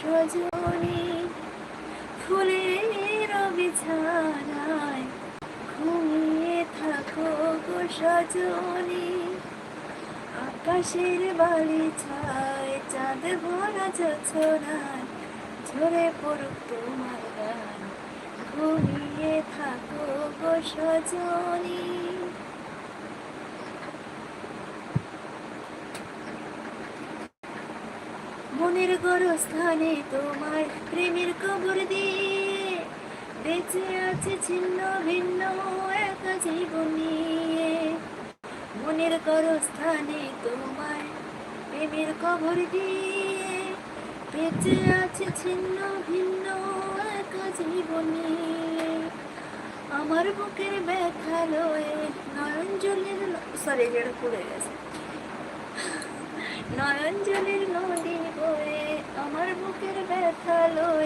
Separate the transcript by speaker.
Speaker 1: সজনী, ফুলের বিছানায় ঘুমিয়ে থাকো গো সজনী। আকাশের বালিছায় চাঁদ ভরা জোছনায় ঝরে পড়ুক তোমার গান, ঘুমিয়ে থাকো গো সজনী। মনের গড়স্থানে তোমার প্রেমের কবর দিয়ে বেঁচে আছে ছিন্ন ভিন্ন একা জীবন নিয়ে। মনের গড়স্থানে তোমার প্রেমের কবর দিয়ে বেঁচে আছে ছিন্ন ভিন্ন একা জীবন নিয়ে। আমার বুকের ব্যথা লয়ে নয়ন জলের যেটা পড়ে গেছে, নয়ন জলের নদী বয়ে আমার বুকের ব্যথা লয়ে